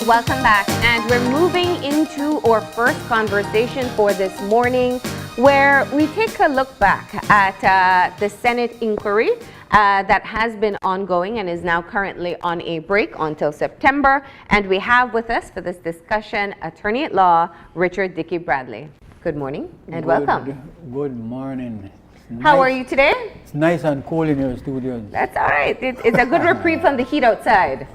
Welcome back, and we're moving into our first conversation for this morning, where we take a look back at the Senate inquiry that has been ongoing and is now currently on a break until September. And we have with us for this discussion Attorney at Law Richard Dickie Bradley. Good morning and welcome. Good morning. How are you today? It's nice and cold in your studios. That's all right. It's a good reprieve from the heat outside.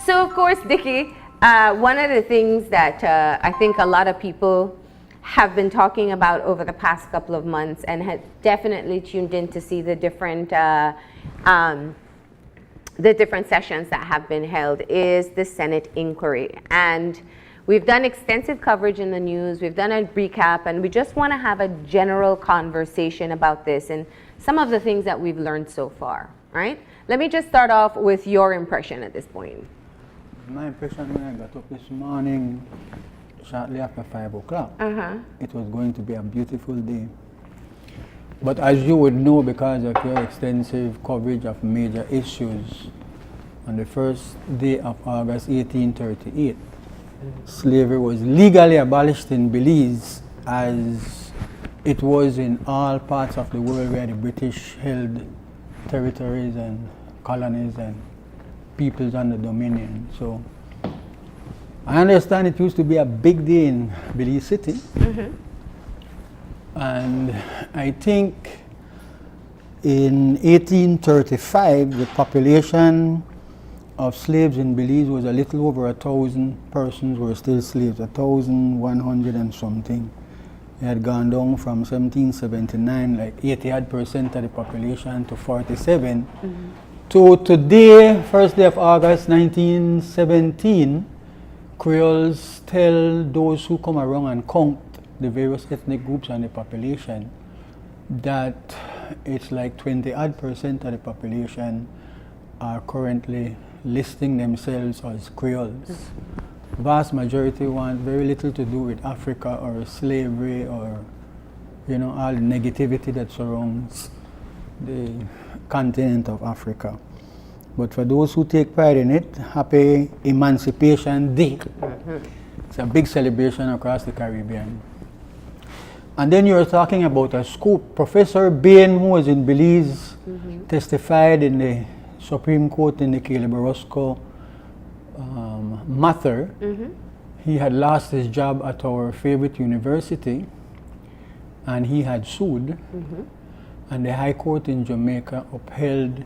So, of course, Dickie, one of the things that I think a lot of people have been talking about over the past couple of months and had definitely tuned in to see the different sessions that have been held is the Senate inquiry. And we've done extensive coverage in the news, we've done a recap, and we just want to have a general conversation about this and some of the things that we've learned so far, right? Let me just start off with your impression at this point. My impression when I got up this morning, shortly after 5 o'clock, it was going to be a beautiful day. But as you would know, because of your extensive coverage of major issues, on the first day of August 1838, slavery was legally abolished in Belize, as it was in all parts of the world where the British held territories and colonies and peoples under dominion. So I understand it used to be a big day in Belize City. And I think in 1835 the population of slaves in Belize was a little over 1,000 persons were still slaves, 1,100 and something. It had gone down from 1779, like 80% of the population, to 47. To today, first day of August 1917, Creoles tell those who come around and count the various ethnic groups and the population that it's like 20% of the population are currently listing themselves as Creoles. Vast majority want very little to do with Africa or slavery or, you know, all the negativity that surrounds the continent of Africa. But for those who take pride in it, happy Emancipation Day. It's a big celebration across the Caribbean. And then you're talking about a scoop. Professor Bain, who was in Belize, testified in the Supreme Court in the Caleb Orozco matter. He had lost his job at our favorite university and he had sued. And the High Court in Jamaica upheld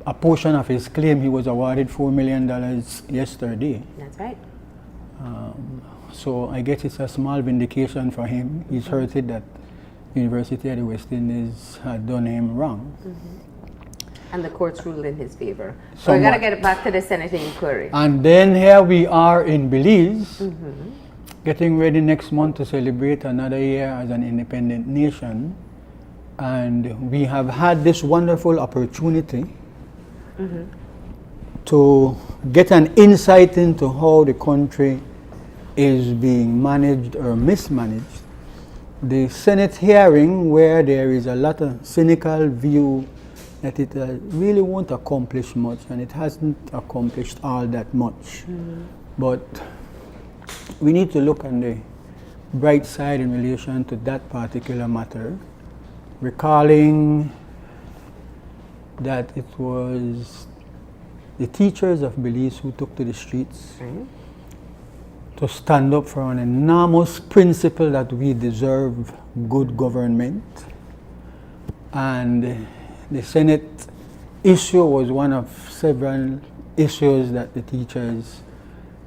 a portion of his claim. He was awarded $4 million yesterday. That's right. So I guess it's a small vindication for him. He's heard it that University of the West Indies had done him wrong. And the courts ruled in his favor. So we got to get back to the Senate inquiry. And then here we are in Belize, getting ready next month to celebrate another year as an independent nation. And we have had this wonderful opportunity to get an insight into how the country is being managed or mismanaged. The Senate hearing, where there is a lot of cynical view that it really won't accomplish much, and it hasn't accomplished all that much. But we need to look on the bright side in relation to that particular matter, recalling that it was the teachers of Belize who took to the streets to stand up for an enormous principle that we deserve good government. And the Senate issue was one of several issues that the teachers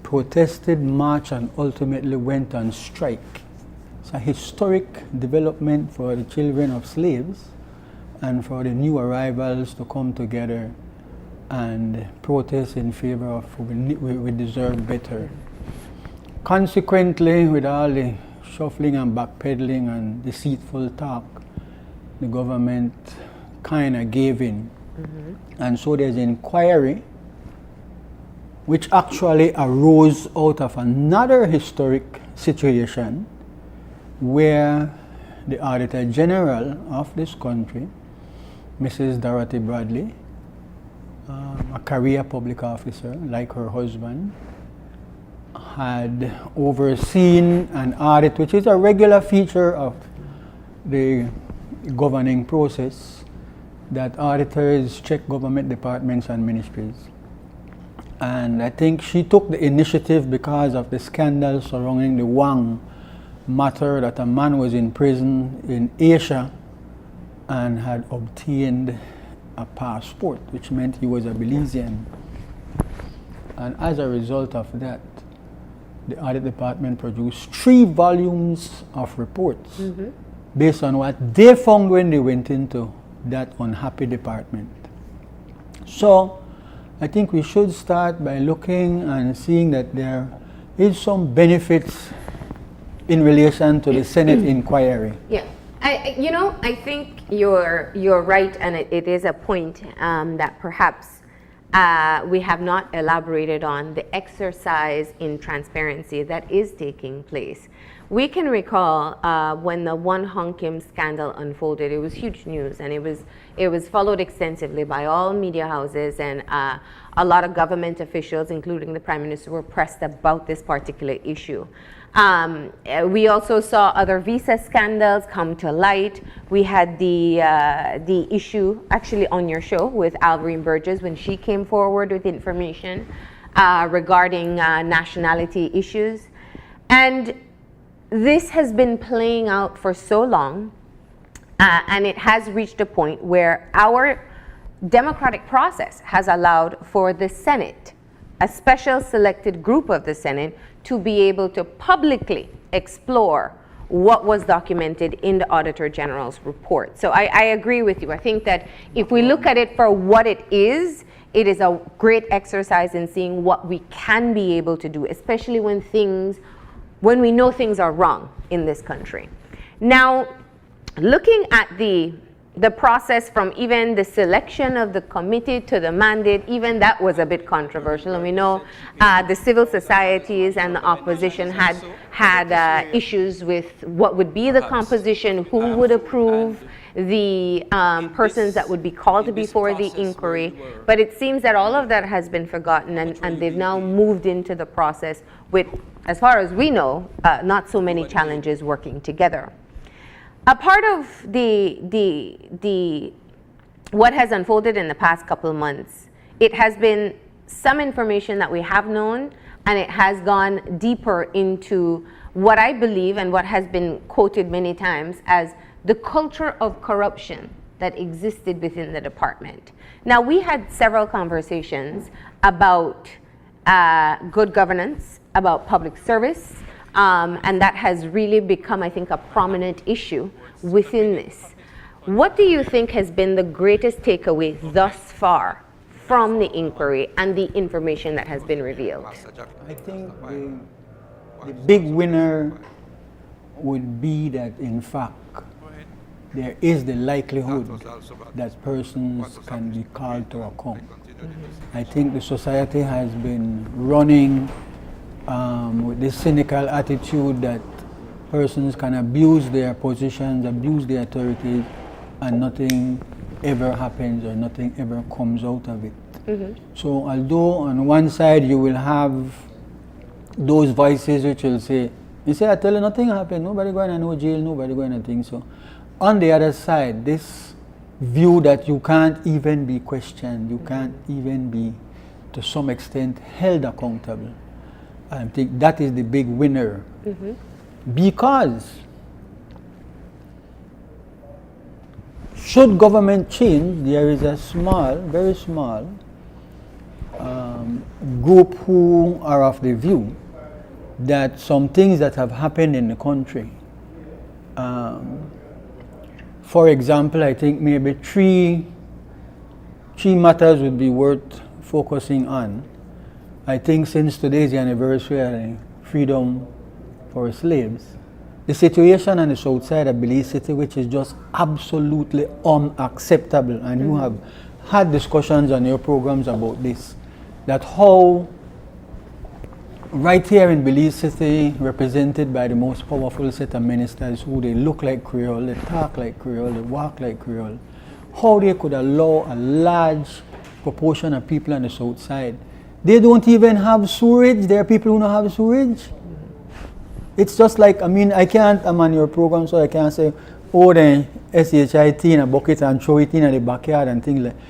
protested, marched, and ultimately went on strike. It's a historic development for the children of slaves and for the new arrivals to come together and protest in favor of we deserve better. Consequently, with all the shuffling and backpedaling and deceitful talk, the government kind of gave in. And so there's an inquiry which actually arose out of another historic situation where the Auditor General of this country, Mrs. Dorothy Bradley, a career public officer, like her husband, had overseen an audit, which is a regular feature of the governing process, that auditors check government departments and ministries. And I think she took the initiative because of the scandal surrounding the Wang matter, that a man was in prison in Asia and had obtained a passport, which meant he was a Belizean. And as a result of that, the audit department produced 3 volumes of reports based on what they found when they went into that unhappy department. So I think we should start by looking and seeing that there is some benefits in relation to the Senate inquiry. Yeah, I think you're right, and it is a point that perhaps we have not elaborated on, the exercise in transparency that is taking place. We can recall when the One Hong Kim scandal unfolded, it was huge news, and it was followed extensively by all media houses, and a lot of government officials, including the Prime Minister, were pressed about this particular issue. We also saw other visa scandals come to light. We had the issue actually on your show with Alvarine Burgess when she came forward with information regarding nationality issues. And this has been playing out for so long, and it has reached a point where our democratic process has allowed for the Senate, a special selected group of the Senate, to be able to publicly explore what was documented in the Auditor General's report. So I agree with you. I think that if we look at it for what it is a great exercise in seeing what we can be able to do, especially when we know things are wrong in this country. Now, looking at the process from even the selection of the committee to the mandate, even that was a bit controversial. And we know the civil societies and the opposition had issues with what would be the composition, who would approve the persons that would be called before the inquiry. But it seems that all of that has been forgotten, and they've now moved into the process with, as far as we know, not so many challenges working together. A part of what has unfolded in the past couple of months, it has been some information that we have known, and it has gone deeper into what I believe and what has been quoted many times as the culture of corruption that existed within the department. Now, we had several conversations about good governance, about public service, and that has really become, I think, a prominent issue within this. What do you think has been the greatest takeaway thus far from the inquiry and the information that has been revealed? I think the big winner would be that, in fact, there is the likelihood that persons can be called to account. I think the society has been running with this cynical attitude that persons can abuse their positions, abuse their authorities, and nothing ever happens or nothing ever comes out of it. So although on one side you will have those voices which will say, I tell you nothing happened, nobody going to no jail, nobody going to think so. On the other side, this view that you can't even be questioned, you can't even be, to some extent, held accountable. I think that is the big winner. Because should government change, there is a small, very small group who are of the view that some things that have happened in the country, for example, I think maybe three matters would be worth focusing on. I think since today's the anniversary of freedom for slaves, the situation on the south side of Belize City, which is just absolutely unacceptable, and you have had discussions on your programs about this, that how right here in Belize City, represented by the most powerful set of ministers who they look like Creole, they talk like Creole, they walk like Creole, how they could allow a large proportion of people on the south side. They don't even have sewage. There are people who don't have sewage. It's just like, I mean, I'm on your program, so I can't say, oh, then SHIT in a bucket and throw it in the backyard and things like that.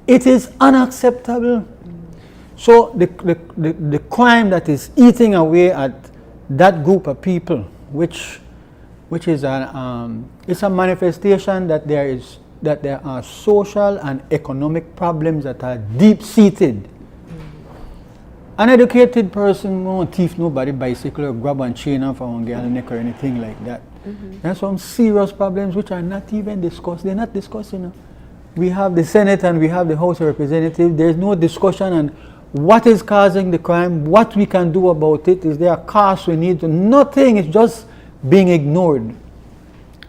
It is unacceptable. So the crime that is eating away at that group of people, which is it's a manifestation that there are social and economic problems that are deep-seated. An educated person won't thief nobody bicycle or grab and chain off on girl neck or anything like that. There are some serious problems which are not even discussed. They're not discussed enough. We have the Senate and we have the House of Representatives. There's no discussion on what is causing the crime, what we can do about it. Is there a cost we need to? Nothing. It's just being ignored.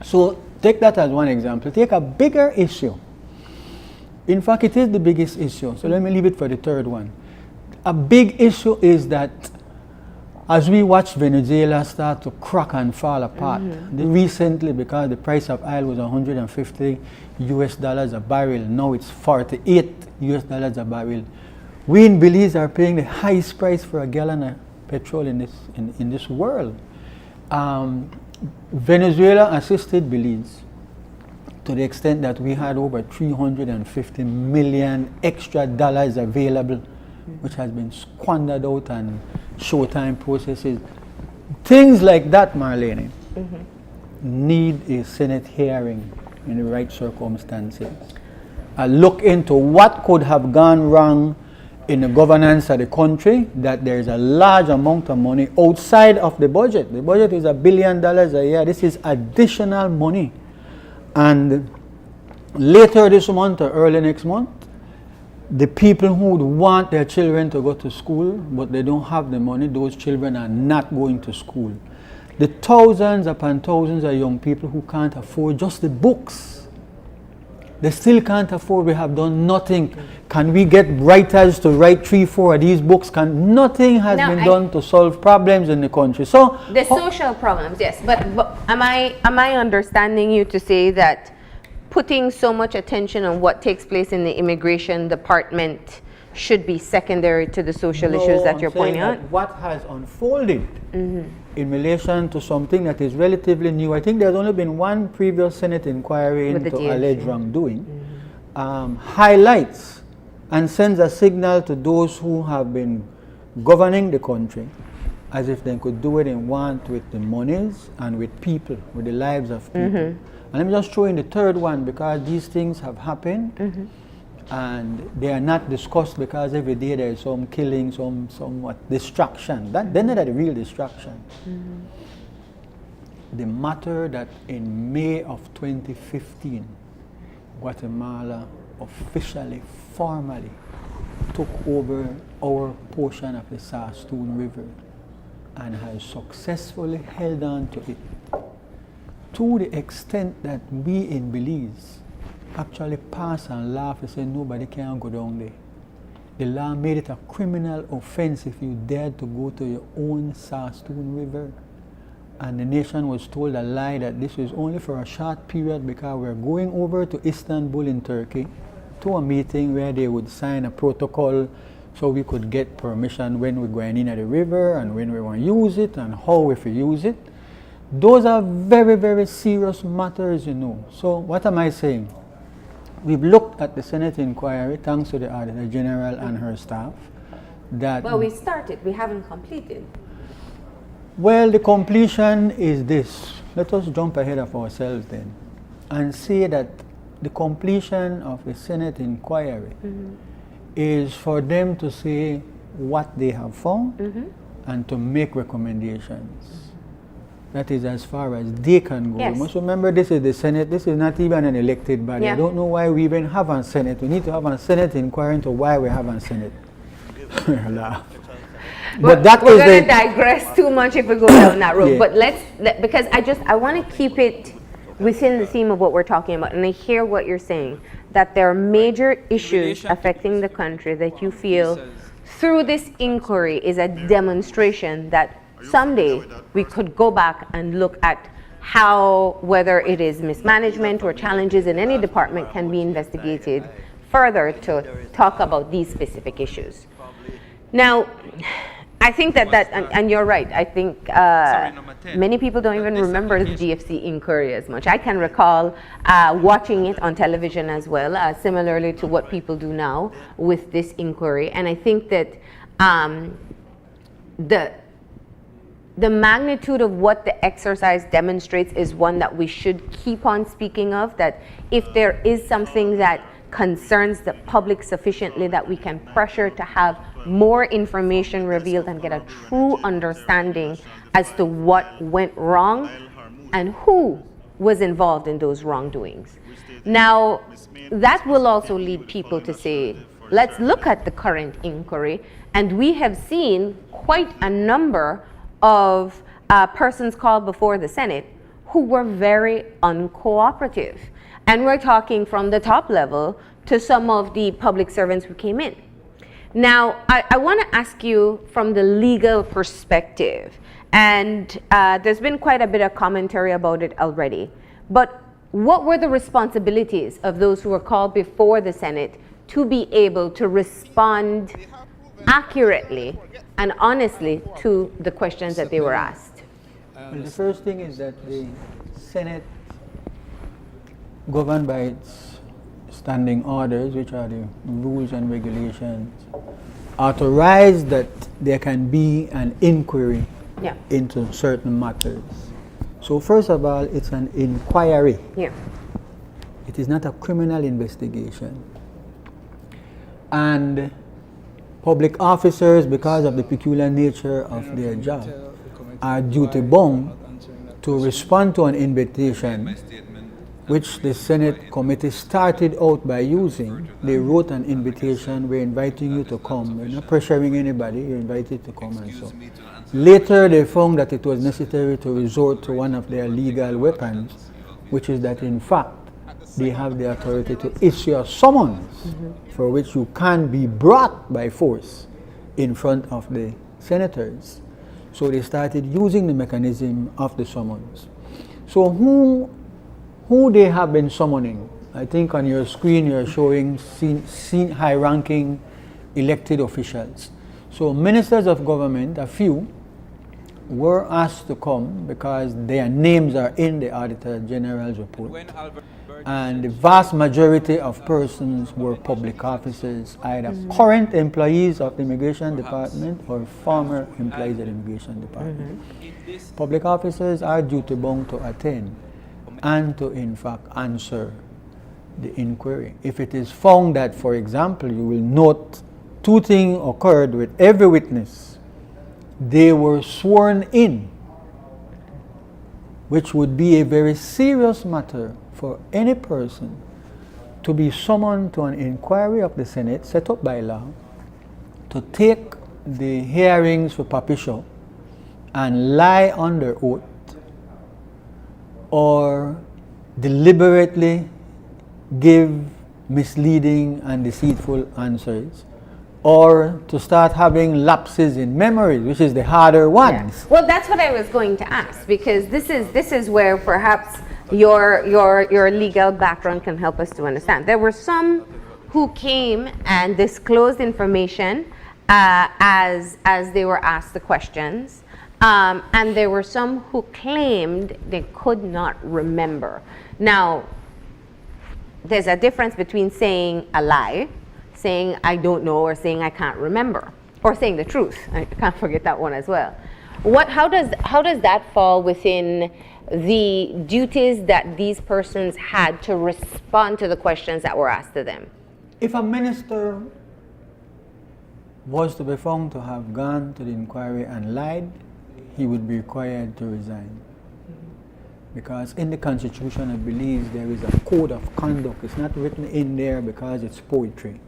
So take that as one example. Take a bigger issue. In fact, it is the biggest issue. So let me leave it for the third one. A big issue is that as we watch Venezuela start to crack and fall apart, recently, because the price of oil was 150 US dollars a barrel, now it's 48 US dollars a barrel. We in Belize are paying the highest price for a gallon of petrol in this world. Venezuela assisted Belize to the extent that we had over 350 million extra dollars available, which has been squandered out on showtime processes. Things like that, Marlene, need a Senate hearing in the right circumstances. A look into what could have gone wrong in the governance of the country, that there is a large amount of money outside of the budget. The budget is $1 billion a year. This is additional money. And later this month or early next month, the people who would want their children to go to school, but they don't have the money, those children are not going to school. The thousands upon thousands of young people who can't afford just the books. They still can't afford. We have done nothing. Can we get writers to write 3-4 of these books? Nothing has been done to solve problems in the country. So the social problems, yes. But am I understanding you to say that putting so much attention on what takes place in the immigration department should be secondary to the social issues that you're pointing out? What has unfolded in relation to something that is relatively new. I think there's only been one previous Senate inquiry into alleged wrongdoing. Highlights and sends a signal to those who have been governing the country as if they could do what they want with the monies and with people, with the lives of people. And let me just throw in the third one, because these things have happened and they are not discussed, because every day there is some killing, somewhat distraction. They're not a real distraction. The matter that in May of 2015, Guatemala officially, formally took over our portion of the Sastoon River and has successfully held on to it, to the extent that we in Belize actually pass and laugh and say nobody can go down there. The law made it a criminal offense if you dared to go to your own Sastoon River. And the nation was told a lie that this was only for a short period, because we're going over to Istanbul in Turkey to a meeting where they would sign a protocol so we could get permission when we're going in at the river and when we want to use it and how if we use it. Those are very, very serious matters, you know. So what am I saying? We've looked at the Senate inquiry, thanks to the Auditor General and her staff. Well, we started, we haven't completed. Well, the completion is this. Let us jump ahead of ourselves then and say that the completion of the Senate inquiry is for them to say what they have found and to make recommendations. That is as far as they can go. You must remember, this is the Senate. This is not even an elected body. I don't know why we even have a Senate. We need to have a Senate inquiry into why we have a Senate. But that we're going to digress too much if we go down that road. But because I want to keep it within the theme of what we're talking about. And I hear what you're saying, that there are major issues affecting the country that you feel through this inquiry is a demonstration that someday we could go back and look at how, whether it is mismanagement or challenges in any department, can be investigated further to talk about these specific issues. Now, I think and you're right, I think many people don't even remember the GFC inquiry as much. I can recall watching it on television as well, similarly to what people do now with this inquiry. And I think that the magnitude of what the exercise demonstrates is one that we should keep on speaking of, that if there is something that concerns the public sufficiently, that we can pressure to have more information revealed and get a true understanding as to what went wrong and who was involved in those wrongdoings. Now, that will also lead people to say, let's look at the current inquiry, and we have seen quite a number of persons called before the Senate who were very uncooperative. And we're talking from the top level to some of the public servants who came in. Now, I want to ask you from the legal perspective, and there's been quite a bit of commentary about it already, but what were the responsibilities of those who were called before the Senate to be able to respond accurately and honestly to the questions that they were asked? Well, the first thing is that the Senate, governed by its standing orders, which are the rules and regulations, authorized that there can be an inquiry into certain matters. So first of all, it's an inquiry. Yeah. It is not a criminal investigation. And public officers, because of the peculiar nature of their job, are duty bound to respond to an invitation which the Senate committee started out by using. They wrote an invitation, we're inviting you to come. We're not pressuring anybody, you're invited to come and so. Later they found that it was necessary to resort to one of their legal weapons, which is that in fact they have the authority to issue a summons for which you can be brought by force in front of the senators. So they started using the mechanism of the summons. So who they have been summoning? I think on your screen you're showing high-ranking elected officials. So ministers of government, a few, were asked to come because their names are in the Auditor General's report. And the vast majority of persons were public officers, either current employees of the Immigration Department or former employees of the Immigration Department. Public officers are duty bound to attend and to in fact answer the inquiry. If it is found that, for example, you will note two things occurred with every witness. They were sworn in, which would be a very serious matter for any person to be summoned to an inquiry of the Senate set up by law to take the hearings for Papisho and lie under oath or deliberately give misleading and deceitful answers, or to start having lapses in memory, which is the harder ones. Yeah. Well, that's what I was going to ask, because this is where perhaps your legal background can help us to understand. There were some who came and disclosed information as they were asked the questions. And there were some who claimed they could not remember. Now, there's a difference between saying a lie, saying I don't know, or saying I can't remember, or saying the truth. I can't forget that one as well. How does that fall within the duties that these persons had to respond to the questions that were asked to them? If a minister was to be found to have gone to the inquiry and lied, he would be required to resign. Because in the Constitution of Belize, there is a code of conduct. It's not written in there because it's poetry.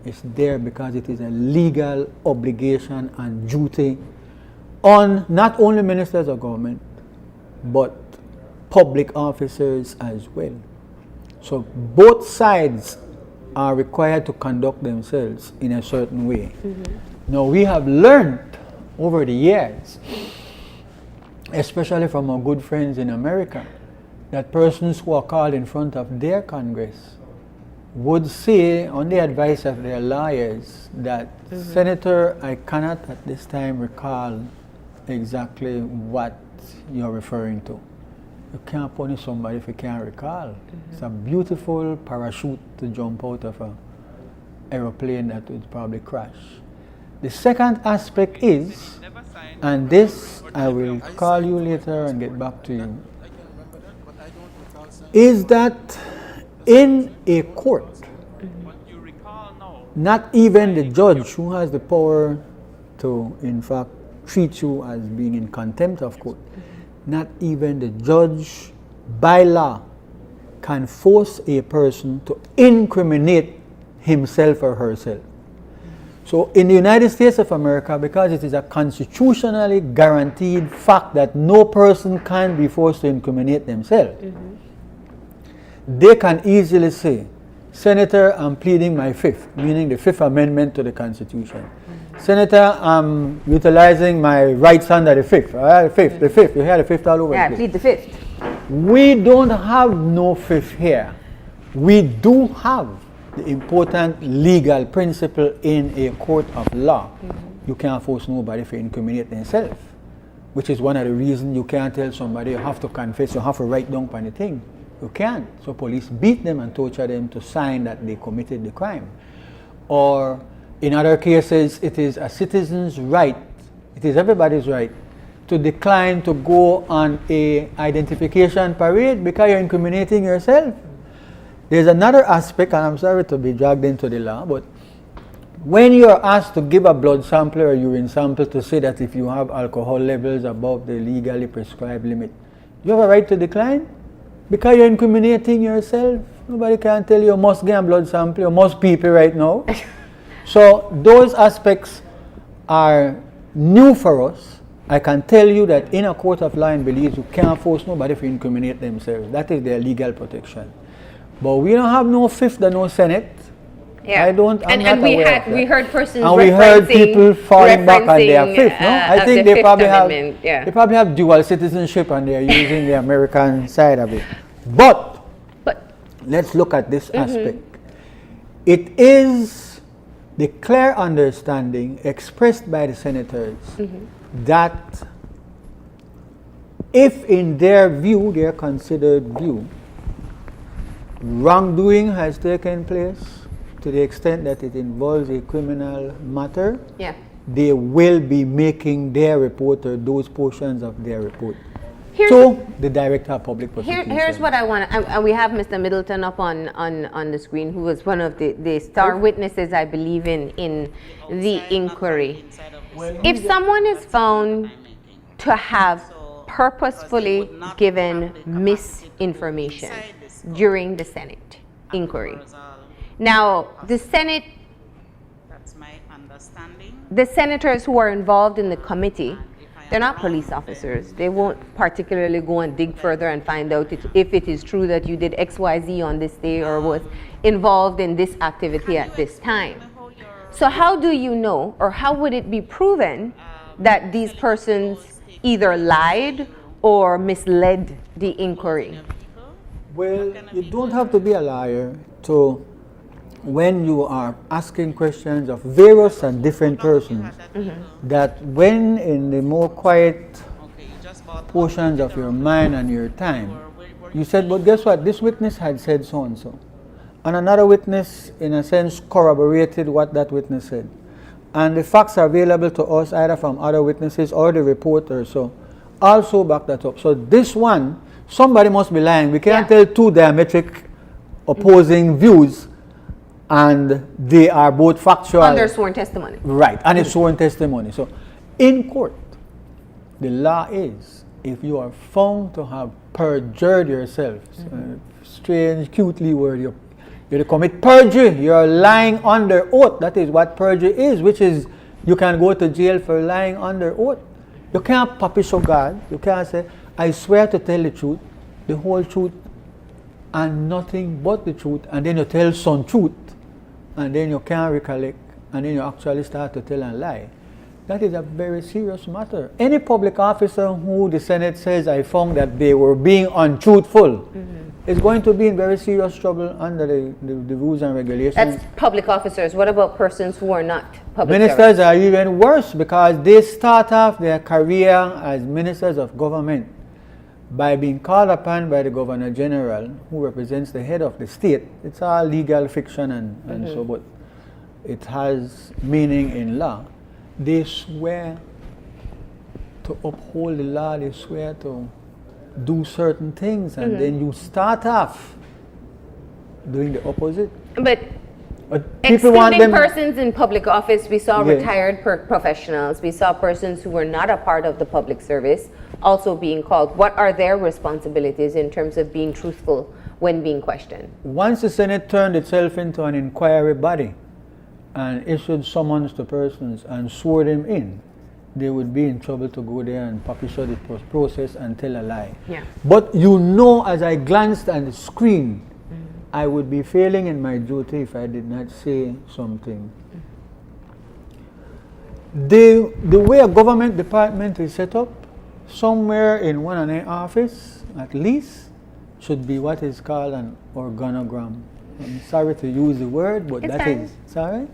It's there because it is a legal obligation and duty on not only ministers of government, but public officers as well. So both sides are required to conduct themselves in a certain way. Now, we have learned over the years, especially from our good friends in America, that persons who are called in front of their Congress would say, on the advice of their lawyers, that Senator, I cannot at this time recall exactly what you're referring to. You can't punish somebody if you can't recall. It's a beautiful parachute to jump out of an aeroplane that would probably crash. The second aspect is, and this I will call you later and get back to you, is that in a court, not even the judge who has the power to, in fact, treat you as being in contempt of court, not even the judge by law can force a person to incriminate himself or herself. So in the United States of America, because it is a constitutionally guaranteed fact that no person can be forced to incriminate themselves, they can easily say, Senator, I'm pleading my fifth, meaning the Fifth Amendment to the Constitution. Senator, I'm utilizing my rights under the fifth. The fifth. You hear the fifth all over the place. Plead the fifth. We don't have no fifth here. We do have the important legal principle in a court of law. You can't force nobody to incriminate themselves, which is one of the reasons you can't tell somebody you have to confess, you have to write down on the thing. You can't. So police beat them and torture them to sign that they committed the crime. Or in other cases, it is a citizen's right, it is everybody's right, to decline to go on a identification parade because you're incriminating yourself. There's another aspect, and I'm sorry to be dragged into the law, but when you're asked to give a blood sample or urine sample to say that if you have alcohol levels above the legally prescribed limit, you have a right to decline because you're incriminating yourself. Nobody can tell you must get a blood sample, you must pee right now. So those aspects are new for us. I can tell you that in a court of law in Belize, you can't force nobody to incriminate themselves. That is their legal protection. But we don't have no fifth and no senate. Yeah. I'm not aware of that. We heard persons and we heard people falling back on their fifth. No, I think they probably have dual citizenship and they're using the American side of it. But let's look at this aspect. It is the clear understanding expressed by the senators that if in their view, their considered view, wrongdoing has taken place to the extent that it involves a criminal matter, they will be making their report or those portions of their report to the Director of Public Prosecution. Here's what I want, and we have Mr. Middleton up on the screen, who was one of the star witnesses, I believe, in the inquiry. If someone is found to have purposefully given misinformation during the Senate inquiry, now the Senate, the senators who are involved in the committee, they're not police officers. They won't particularly go and dig further and find out if it is true that you did XYZ on this day or was involved in this activity at this time. So how do you know, or how would it be proven that these persons either lied or misled the inquiry? Well, you don't have to be a liar to, when you are asking questions of various and different persons, that when in the more quiet portions of your mind and your time, you said, but guess what, this witness had said so and so. And another witness, in a sense, corroborated what that witness said. And the facts are available to us either from other witnesses or the reporter, so also back that up. So this one, somebody must be lying. We can't tell two diametric opposing views and they are both factual. Under sworn testimony. Right, and it's sworn testimony. So in court, the law is, if you are found to have perjured yourself, strange, cutely word, you commit perjury, you're lying under oath. That is what perjury is, which is you can go to jail for lying under oath. You can't papish God. You can't say, I swear to tell the truth, the whole truth, and nothing but the truth, and then you tell some truth, and then you can't recollect, and then you actually start to tell a lie. That is a very serious matter. Any public officer who the Senate says I found that they were being untruthful is going to be in very serious trouble under the rules and regulations. That's public officers. What about persons who are not public Ministers servants? are even worse because they start off their career as ministers of government by being called upon by the Governor General, who represents the head of the state. It's all legal fiction and so, but it has meaning in law. They swear to uphold the law, they swear to do certain things, and then you start off doing the opposite. But people want excluding them. persons in public office, we saw Yeah. retired professionals. We saw persons who were not a part of the public service also being called. What are their responsibilities in terms of being truthful when being questioned? Once the Senate turned itself into an inquiry body and issued summons to persons and swore them in, they would be in trouble to go there and publish the process and tell a lie. Yeah. But you know, as I glanced at the screen, I would be failing in my duty if I did not say something. The way a government department is set up, somewhere in one and an office, at least, should be what is called an organogram. I'm sorry to use the word, but It's that fine. is, sorry?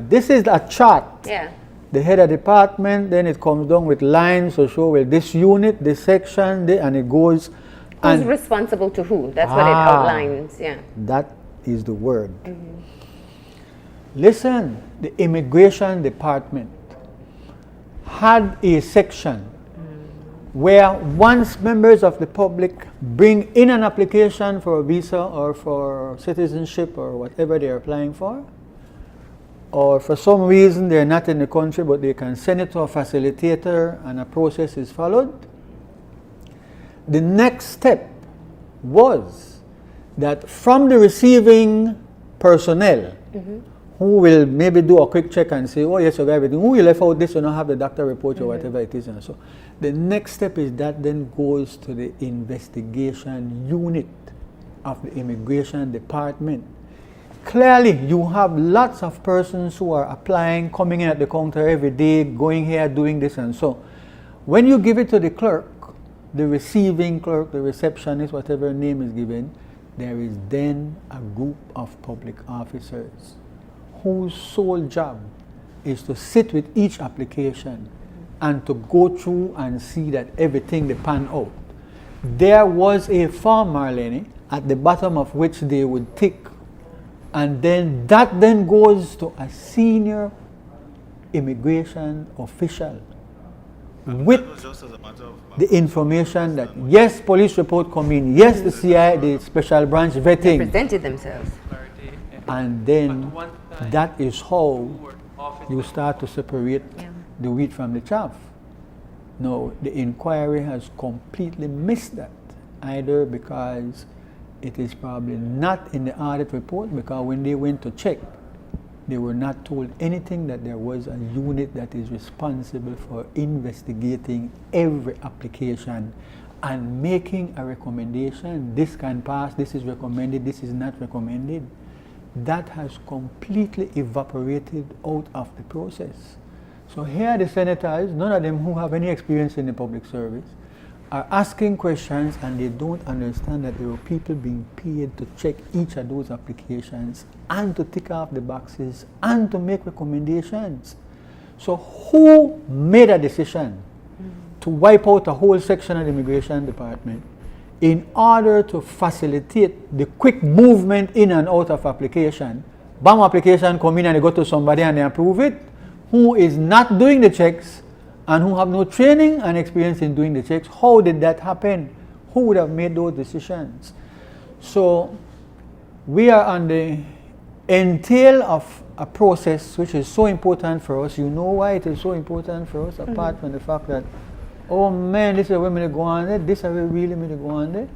This is a chart. Yeah. The head of department, then it comes down with lines to show, well, this unit, this section, and it goes. Who's And responsible to who? That's what it outlines. Yeah. that is the word. Listen, the immigration department had a section where once members of the public bring in an application for a visa or for citizenship or whatever they are applying for, or for some reason they're not in the country but they can send it to a facilitator and a process is followed, the next step was that from the receiving personnel who will maybe do a quick check and say, oh yes, you got everything, who you left out this, you don't have the doctor report or whatever it is, and so the next step is that then goes to the investigation unit of the immigration department. Clearly, you have lots of persons who are applying, coming in at the counter every day, going here, doing this and so. When you give it to the clerk, the receiving clerk, the receptionist, whatever name is given, there is then a group of public officers whose sole job is to sit with each application and to go through and see that everything they pan out. There was a form, Marlene, at the bottom of which they would tick, and then that then goes to a senior immigration official with the information that yes, police report come in, yes, the CI, the special branch vetting, Presented themselves. and then that is how you start to separate the wheat from the chaff. No, the inquiry has completely missed that, either because it is probably not in the audit report, because when they went to check, they were not told anything that there was a unit that is responsible for investigating every application and making a recommendation. This can pass, this is recommended, this is not recommended. That has completely evaporated out of the process. So here the senators, none of them who have any experience in the public service, are asking questions and they don't understand that there are people being paid to check each of those applications and to tick off the boxes and to make recommendations. So who made a decision to wipe out a whole section of the immigration department in order to facilitate the quick movement in and out of application? Bam, application come in and they go to somebody and they approve it, who is not doing the checks and who have no training and experience in doing the checks. How did that happen? Who would have made those decisions? So we are on the entail of a process which is so important for us. You know why it is so important for us, apart from the fact that, oh man, this is where we go on there, this is where we really go on there.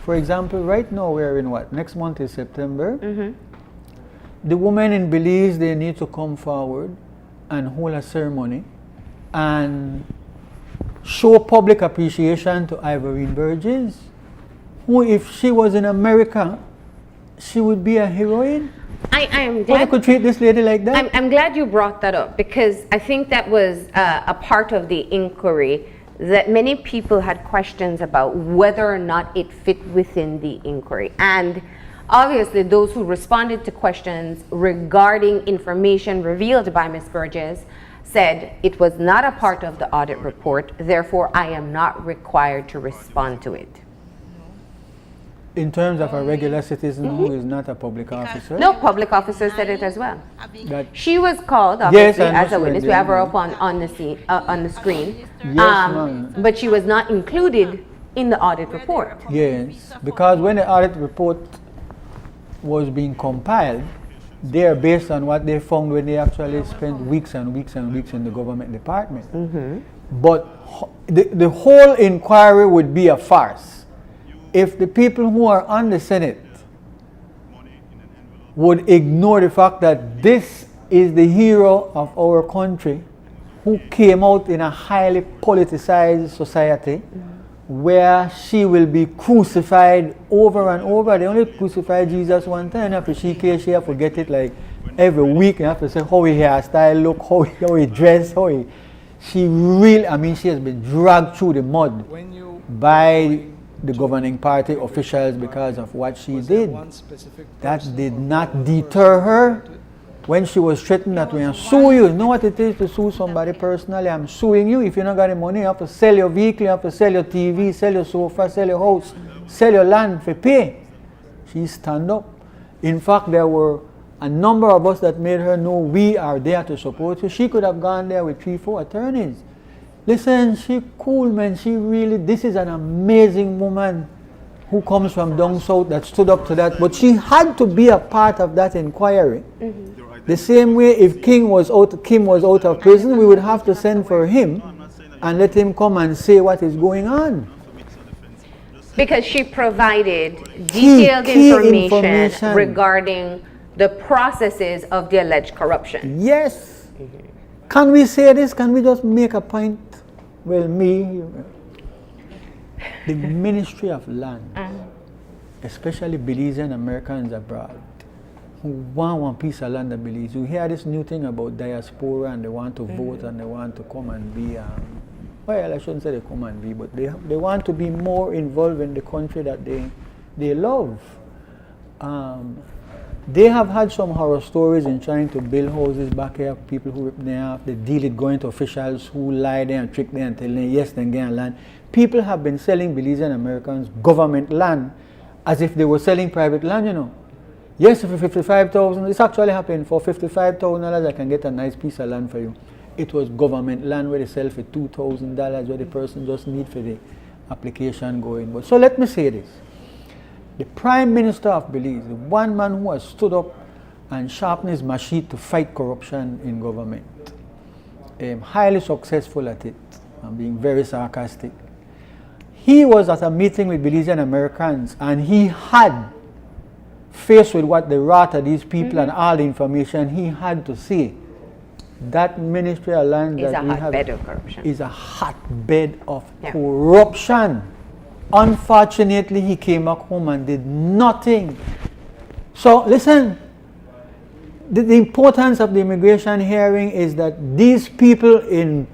For example, right now we are in what? Next month is September. The women in Belize, they need to come forward and hold a ceremony and show public appreciation to Ivorine Burgess, who, if she was in America, she would be a heroine. I am How you glad. could treat this lady like that? I'm glad you brought that up, because I think that was a part of the inquiry that many people had questions about whether or not it fit within the inquiry. And obviously, those who responded to questions regarding information revealed by Ms. Burgess said it was not a part of the audit report, therefore I am not required to respond to it. In terms of a regular citizen who is not a public officer? No, public officer said it as well. That, She was called, Yes, obviously, I as a understand witness. We that. have her up on the scene, on the screen. Yes, ma'am. But she was not included in the audit report. yes, because when the audit report was being compiled, they are based on what they found when they actually spent weeks and weeks and weeks in the government department. But the whole inquiry would be a farce if the people who are on the Senate would ignore the fact that this is the hero of our country who came out in a highly politicized society where she will be crucified over and over. They only crucified Jesus one time. After she came, she have to get it like every week. You have to say how his hairstyle look, how he dress, she really, I mean, she has been dragged through the mud by the governing party officials because of what she did. That did not deter her when she was threatened that we will sue you. You know what it is to sue somebody personally? I'm suing you. If you don't got the money, you have to sell your vehicle, you have to sell your TV, sell your sofa, sell your house, sell your land for pay. She stand up. In fact, there were a number of us that made her know we are there to support you. She could have gone there with 3-4 attorneys. Listen, she cool, man. She really, this is an amazing woman who comes from down south that stood up to that. But she had to be a part of that inquiry. The same way if Kim was out of prison, we would have to send for him and let him come and say what is going on. Because she provided detailed Key information regarding the processes of the alleged corruption. Yes. Can we say this? Can we just make a point? Well, the Ministry of Land, especially Belizean Americans abroad, who want one piece of land in Belize. You hear this new thing about diaspora and they want to vote and they want to come and be, well, I shouldn't say they come and be, but they want to be more involved in the country that they love. They have had some horror stories in trying to build houses back here, people who rip them off, they deal it going to officials who lie there and trick them and tell them yes, then get land. People have been selling Belizean Americans government land as if they were selling private land, you know. Yes, for $55,000, it's actually happened. For $55,000, I can get a nice piece of land for you. It was government land where they sell for $2,000, where the person just need for the application going. But so let me say this. The Prime Minister of Belize, the one man who has stood up and sharpened his machete to fight corruption in government, highly successful at it. I'm being very sarcastic. He was at a meeting with Belizean Americans and he had, faced with what the wrath of these people and all the information, he had to say that Ministry of Land Is that a we have hotbed of corruption. is a hotbed of corruption. Unfortunately, he came back home and did nothing. So listen, the importance of the immigration hearing is that these people in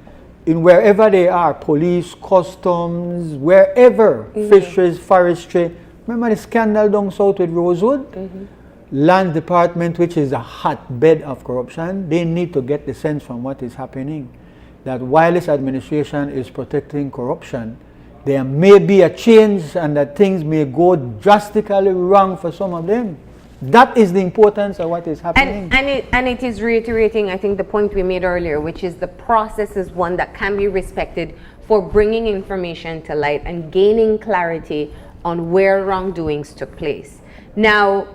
wherever they are, police, customs, wherever, fisheries, forestry, remember the scandal down south with Rosewood? Land Department, which is a hotbed of corruption, they need to get the sense from what is happening that while this administration is protecting corruption, there may be a change and that things may go drastically wrong for some of them. That is the importance of what is happening. And it is reiterating, I think, the point we made earlier, which is the process is one that can be respected for bringing information to light and gaining clarity on where wrongdoings took place. Now,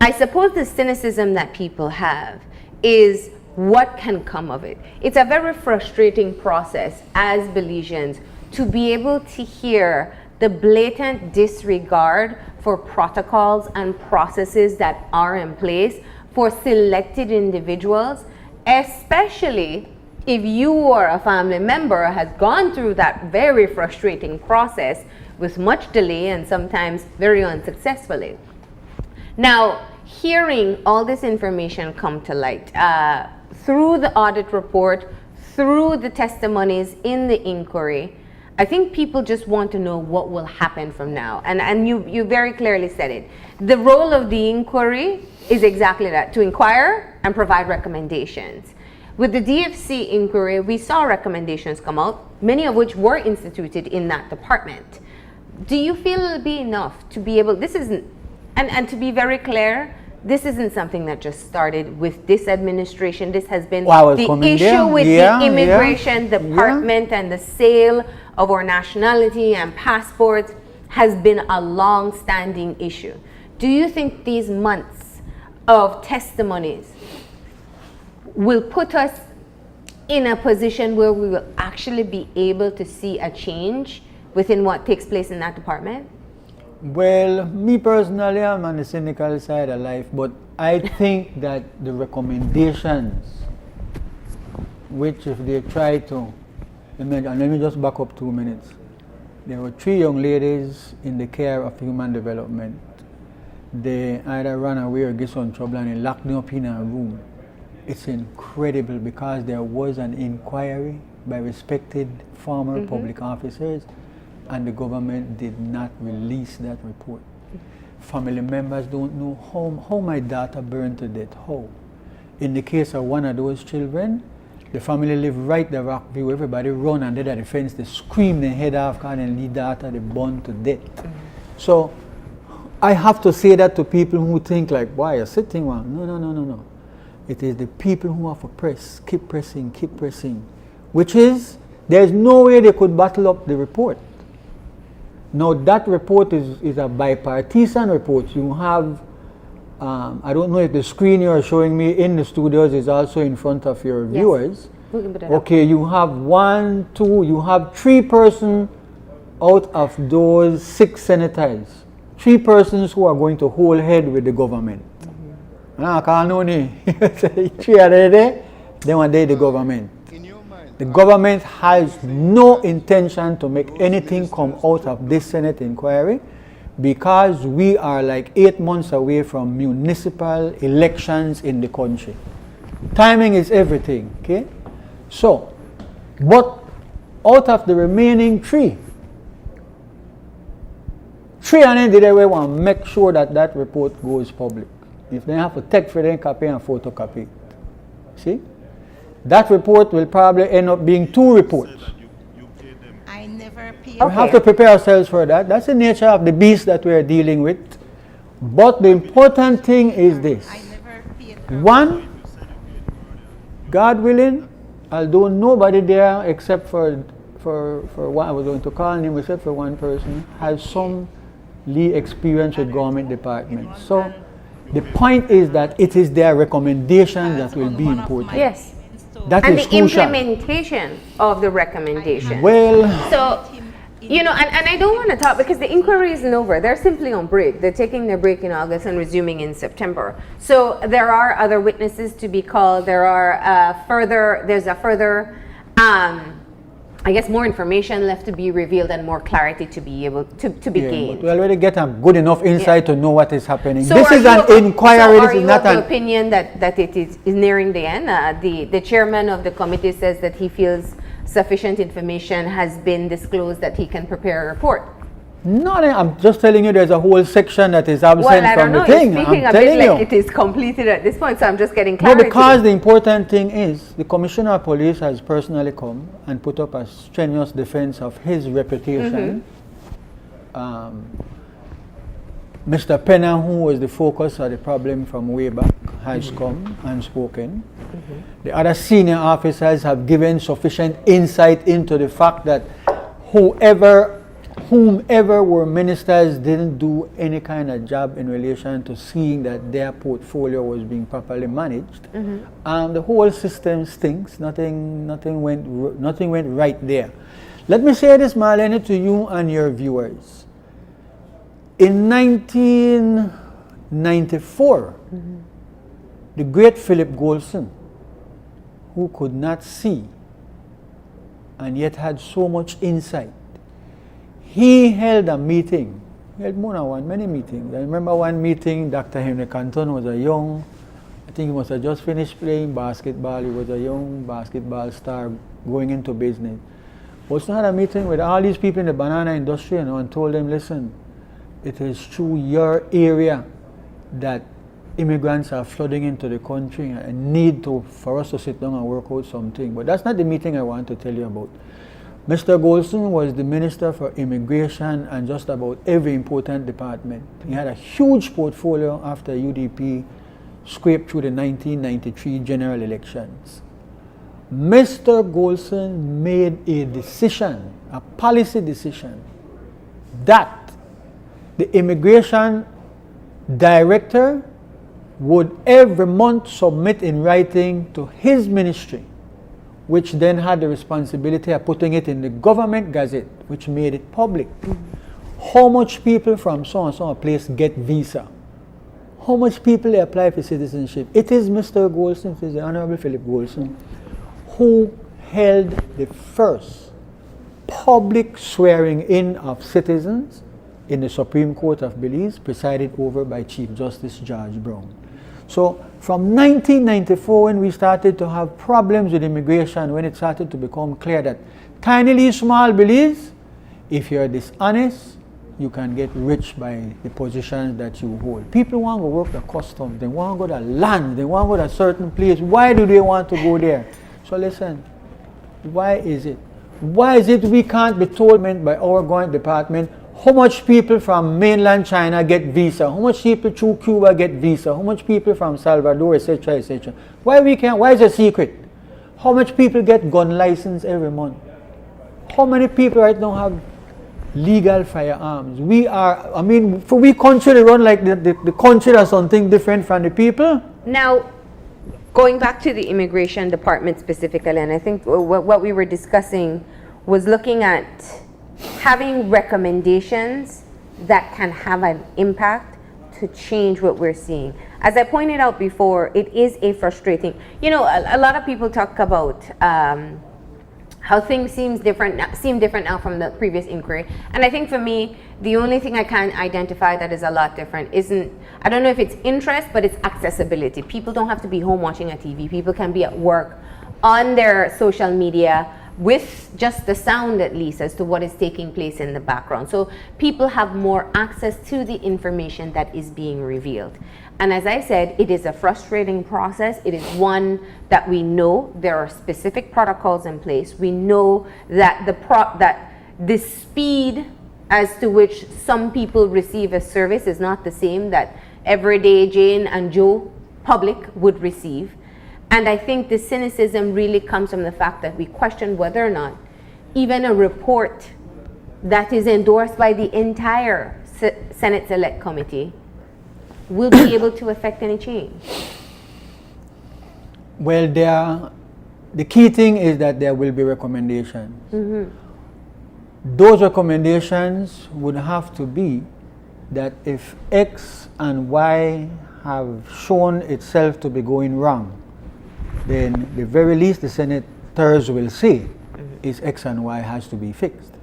I suppose the cynicism that people have is what can come of it. It's a very frustrating process as Belizeans to be able to hear the blatant disregard for protocols and processes that are in place for selected individuals, especially if you or a family member has gone through that very frustrating process with much delay and sometimes very unsuccessfully. Now, hearing all this information come to light through the audit report, through the testimonies in the inquiry, I think people just want to know what will happen from now. And you very clearly said it. The role of the inquiry is exactly that, to inquire and provide recommendations. With the DFC inquiry, we saw recommendations come out, many of which were instituted in that department. Do you feel it'll be enough to be able, this isn't, and to be very clear, this isn't something that just started with this administration. This has been the issue with the immigration department and the sale of our nationality and passports has been a long-standing issue. Do you think these months of testimonies will put us in a position where we will actually be able to see a change within what takes place in that department? Well, me personally, I'm on the cynical side of life, but I think that the recommendations, which if they try to, and let me just back up 2 minutes. There were 3 young ladies in the care of human development. They either ran away or get some trouble and they locked them up in a room. It's incredible because there was an inquiry by respected former public officers, and the government did not release that report. Family members don't know how my daughter burned to death. How? In the case of one of those children, the family lived right the Rockview. Everybody run under the fence. They scream their head off because and the daughter they burned to death. So I have to say that to people who think like, why you're sitting one? No. It is the people who have to press, keep pressing, which is, there's no way they could battle up the report. Now that report is a bipartisan report. You have, I don't know if the screen you're showing me in the studios is also in front of your viewers. Okay, you have 3 persons out of those 6 senators. 3 persons who are going to hold head with the government. They want the government. The government has no intention to make anything come out of this Senate inquiry because we are like 8 months away from municipal elections in the country. Timing is everything, okay? So, but out of the remaining 3 and then they want to make sure that report goes public. If they have to take for them, copy and photocopy it. See? That report will probably end up being 2 reports. I never paid. We have to prepare ourselves for that. That's the nature of the beast that we are dealing with. But the important thing is this. I never paid. 1, God willing, although nobody there except for what I was going to call him, except for 1 person, has some experience with government departments. So the point is that it is their recommendations that will be important. Yes. That and is the crucial. Implementation of the recommendation. Well, so, and I don't want to talk because the inquiry isn't over. They're simply on break. They're taking their break in August and resuming in September. So there are other witnesses to be called. There's a further, I guess, more information left to be revealed and more clarity to be able to be gained. But we already get a good enough insight to know what is happening. So this is an inquiry. So this is not an opinion that it is nearing the end. The chairman of the committee says that he feels sufficient information has been disclosed that he can prepare a report. No, I'm just telling you there's a whole section that is absent from the thing. You're speaking I'm a telling bit you. like it is completed at this point, so I'm just getting clarity. No, because the important thing is the Commissioner of Police has personally come and put up a strenuous defense of his reputation. Mr. Penna, who was the focus of the problem from way back, has come and spoken. The other senior officers have given sufficient insight into the fact that whomever were ministers didn't do any kind of job in relation to seeing that their portfolio was being properly managed. The whole system stinks. Nothing went right there. Let me say this, Marlene, to you and your viewers. In 1994, the great Philip Golson, who could not see and yet had so much insight, he held a meeting We had more than one, many meetings. I remember one meeting, Dr. Henry Canton was a young, I think he must have just finished playing basketball. He was a young basketball star going into business. Was not a meeting with all these people in the banana industry, and told them, listen, it is through your area that immigrants are flooding into the country and need for us to sit down and work out something. But that's not the meeting I want to tell you about. Mr. Golson was the Minister for Immigration and just about every important department. He had a huge portfolio after UDP scraped through the 1993 general elections. Mr. Golson made a decision, a policy decision, that the immigration director would every month submit in writing to his ministry, which then had the responsibility of putting it in the government gazette, which made it public. How much people from so and so a place get visa? How much people they apply for citizenship? It is Mr. Golson, it is the Honorable Philip Golson, who held the first public swearing in of citizens in the Supreme Court of Belize, presided over by Chief Justice George Brown. So from 1994, when we started to have problems with immigration, when it started to become clear that tinily small Belize, if you're dishonest, you can get rich by the positions that you hold. People want to work the customs, they want to go to land, they want to go to a certain place. Why do they want to go there? So listen, why is it? Why is it we can't be told by our government department how much people from mainland China get visa, how much people through Cuba get visa, how much people from Salvador, etc., etc. Why we can't? Why is it a secret? How much people get gun license every month? How many people right now have legal firearms? We are, I mean, for we country to run like the country or something different from the people. Now, going back to the immigration department specifically, and I think what we were discussing was looking at having recommendations that can have an impact to change what we're seeing. As I pointed out before, it is a frustrating, you know, a lot of people talk about how things seem different now from the previous inquiry. And I think for me, the only thing I can identify that is a lot different isn't, I don't know if it's interest, but it's accessibility. People don't have to be home watching a TV. People can be at work on their social media with just the sound at least as to what is taking place in the background. So people have more access to the information that is being revealed. And as I said, it is a frustrating process. It is one that we know there are specific protocols in place. We know that the speed as to which some people receive a service is not the same that everyday Jane and Joe public would receive. And I think the cynicism really comes from the fact that we question whether or not even a report that is endorsed by the entire Senate Select Committee will be able to affect any change. Well, the key thing is that there will be recommendations. Mm-hmm. Those recommendations would have to be that if X and Y have shown itself to be going wrong, then the very least the senators will say is X and Y has to be fixed.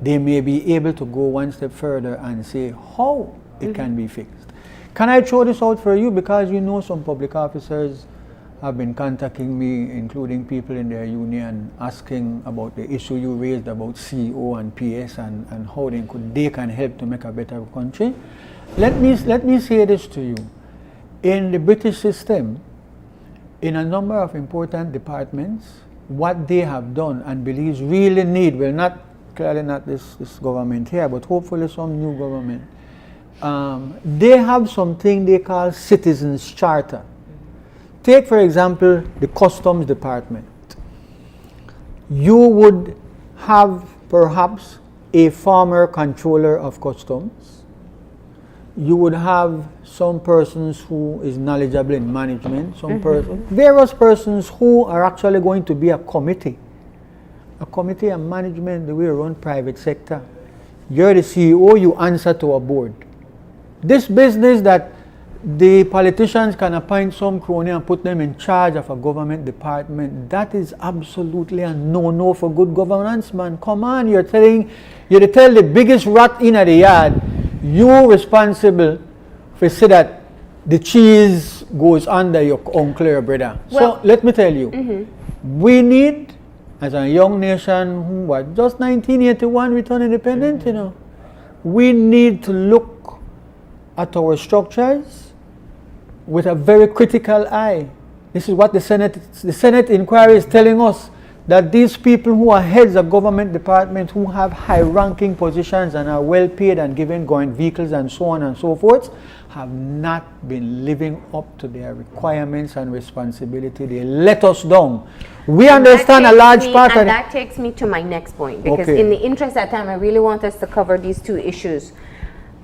They may be able to go one step further and say how it can be fixed. Can I throw this out for you? Because you know some public officers have been contacting me, including people in their union, asking about the issue you raised about CO and PS and how they can help to make a better country. Let me say this to you. In the British system, in a number of important departments, what they have done and Belize really need, well, clearly not this government here, but hopefully some new government, they have something they call Citizens Charter. Take, for example, the Customs Department. You would have perhaps a former controller of customs. You would have some persons who is knowledgeable in management, various persons who are actually going to be a committee of management, the way you run private sector. You're the CEO, you answer to a board. This business that the politicians can appoint some crony and put them in charge of a government department, that is absolutely a no-no for good governance, man. Come on, you tell the biggest rat in the yard, you're responsible for say that the cheese goes under your uncle or brother. Well, so let me tell you, we need, as a young nation who was just 1981 returned independent, you know, we need to look at our structures with a very critical eye. This is what the Senate inquiry is telling us, that these people who are heads of government departments, who have high-ranking positions and are well-paid and given going vehicles and so on and so forth, have not been living up to their requirements and responsibility. They let us down. We understand a large part of it. And that takes me to my next point, because in the interest of time, I really want us to cover these two issues.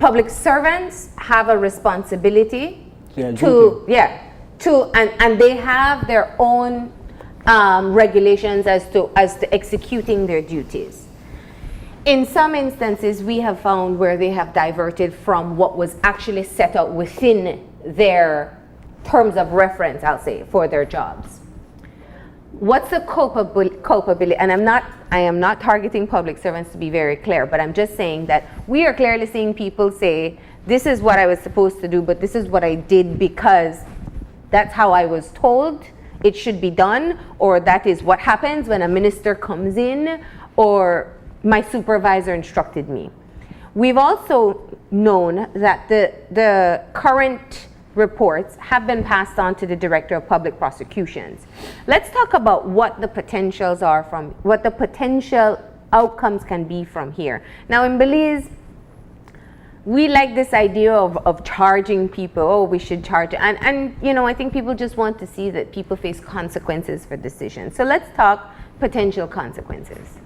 Public servants have a responsibility and they have their own regulations as to executing their duties. In some instances, we have found where they have diverted from what was actually set out within their terms of reference, I'll say, for their jobs. What's the culpability? And I am not targeting public servants, to be very clear, but I'm just saying that we are clearly seeing people say, this is what I was supposed to do, but this is what I did because that's how I was told it should be done, or that is what happens when a minister comes in, or my supervisor instructed me. We've also known that the current reports have been passed on to the Director of Public Prosecutions. Let's talk about what the potentials are from, what the potential outcomes can be from here. Now in Belize, we like this idea of charging people. Oh, we should charge. And you know, I think people just want to see that people face consequences for decisions. So let's talk potential consequences.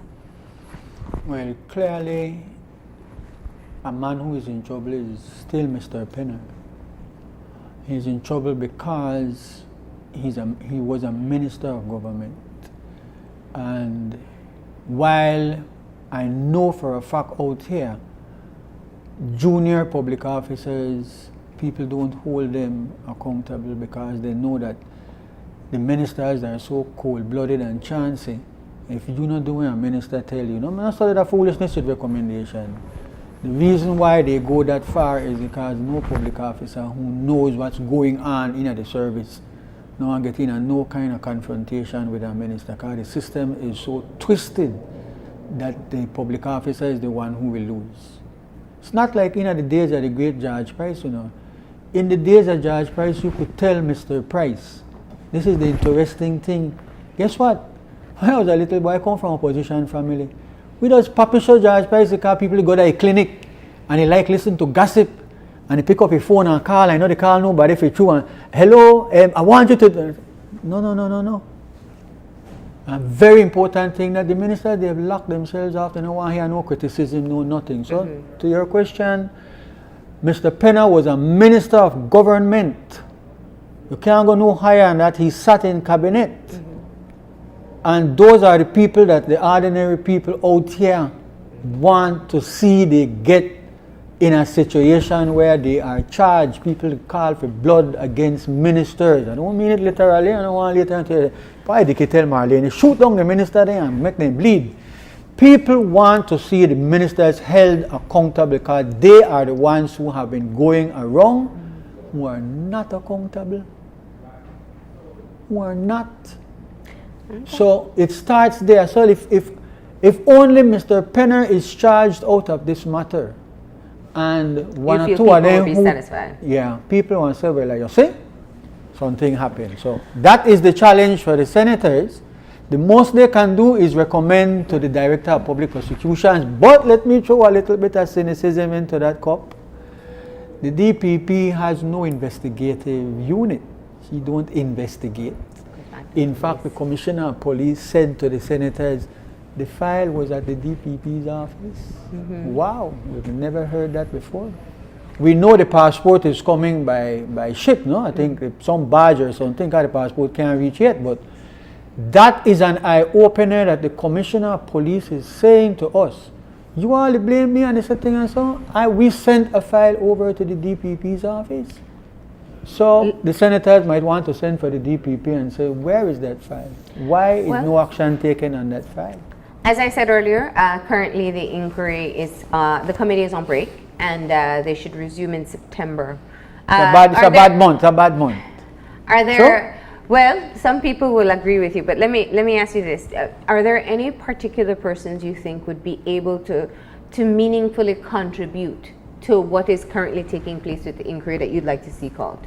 Well, clearly, a man who is in trouble is still Mr. Penner. He's in trouble because he was a minister of government. And while I know for a fact out here, junior public officers, people don't hold them accountable because they know that the ministers are so cold-blooded and chancy. If you're not doing a minister tell you, no, I'm not studying that foolishness with recommendation. The reason why they go that far is because no public officer who knows what's going on in the service no one get in no kind of confrontation with a minister, because the system is so twisted that the public officer is the one who will lose. It's not like in the days of the great George Price, you know. In the days of George Price, you could tell Mr. Price. This is the interesting thing. Guess what? When I was a little boy, I come from a opposition family. We just publish George Price because people go to a clinic and they like listen to gossip and they pick up a phone and call. I know they call nobody for true. And, hello, I want you to... No. A very important thing that the ministers, they have locked themselves off. They don't want to hear no criticism, no nothing. So, to your question, Mr. Penner was a minister of government. You can't go no higher than that. He sat in cabinet. And those are the people that the ordinary people out here want to see they get in a situation where they are charged. People call for blood against ministers. I don't mean it literally. I don't want later to tell you, why Dickie tell Marlene, shoot down the minister there and make them bleed. People want to see the ministers held accountable because they are the ones who have been going around who are not accountable. Who are not. So it starts there. So if only Mr. Penner is charged out of this matter, and one or two of them will be satisfied. Yeah, people want to say, well, like you see, something happened. So that is the challenge for the senators. The most they can do is recommend to the Director of Public Prosecutions. But let me throw a little bit of cynicism into that cup. The DPP has no investigative unit. She don't investigate. In fact, the Commissioner of Police said to the senators, the file was at the DPP's office. Wow, we've never heard that before. We know the passport is coming by ship, no? I think some barge or something, the passport can't reach yet, but that is an eye-opener that the Commissioner of Police is saying to us. You all blame me on this thing and so on. We sent a file over to the DPP's office. So the senators might want to send for the DPP and say, where is that file? Why is no action taken on that file? As I said earlier, currently the inquiry is, the committee is on break. and they should resume in September. It's a bad month. Are there? Well, some people will agree with you, but let me ask you this: are there any particular persons you think would be able to meaningfully contribute to what is currently taking place with the inquiry that you'd like to see called?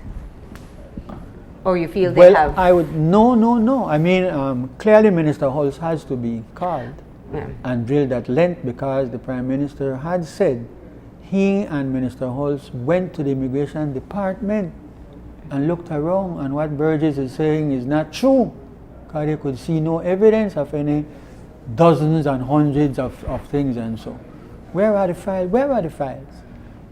Or you feel they have? I would no. I mean, clearly Minister Hulse has to be called and drilled at length, because the Prime Minister had said he and Minister Hulse went to the Immigration Department and looked around, and what Burgess is saying is not true, because they could see no evidence of any dozens and hundreds of things and so. Where are the files? Where are the files?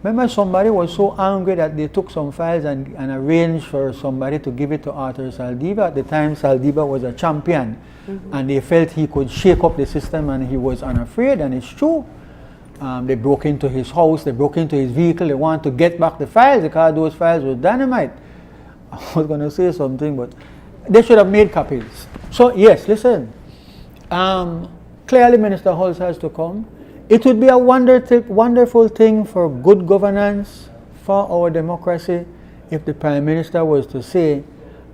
Remember, somebody was so angry that they took some files and arranged for somebody to give it to Arthur Saldiva. At the time, Saldiva was a champion, and they felt he could shake up the system, and he was unafraid, and it's true. They broke into his house, they broke into his vehicle, they wanted to get back the files because those files were dynamite. I was going to say something, but they should have made copies. So yes, listen, clearly Minister Hulse has to come. It would be a wonderful thing for good governance, for our democracy, if the Prime Minister was to say,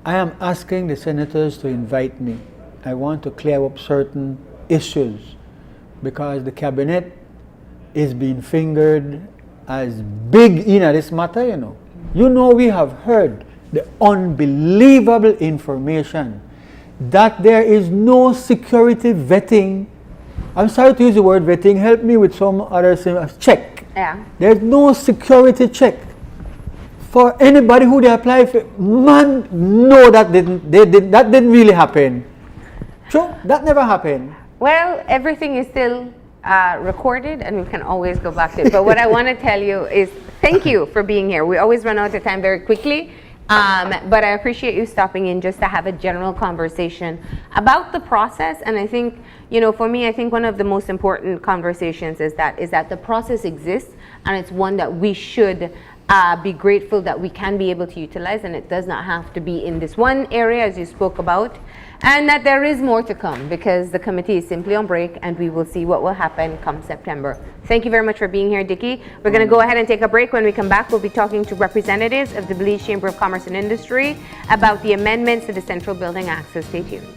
I am asking the senators to invite me. I want to clear up certain issues, because the cabinet is being fingered as big in this matter, you know. You know, we have heard the unbelievable information that there is no security vetting. I'm sorry to use the word vetting, help me with some other check. Yeah. There's no security check for anybody who they apply for. Man, no, that didn't really happen. Sure, that never happened. Well, everything is still recorded, and we can always go back to it. But what I want to tell you is thank you for being here. We always run out of time very quickly. But I appreciate you stopping in just to have a general conversation about the process. And I think, you know, for me, I think one of the most important conversations is that the process exists, and it's one that we should be grateful that we can be able to utilize, and it does not have to be in this one area as you spoke about, and that there is more to come, because the committee is simply on break, and we will see what will happen come September. Thank you very much for being here, Dickie. We're going to go ahead and take a break. When we come back, we'll be talking to representatives of the Belize Chamber of Commerce and Industry about the amendments to the Central Building Act. So stay tuned.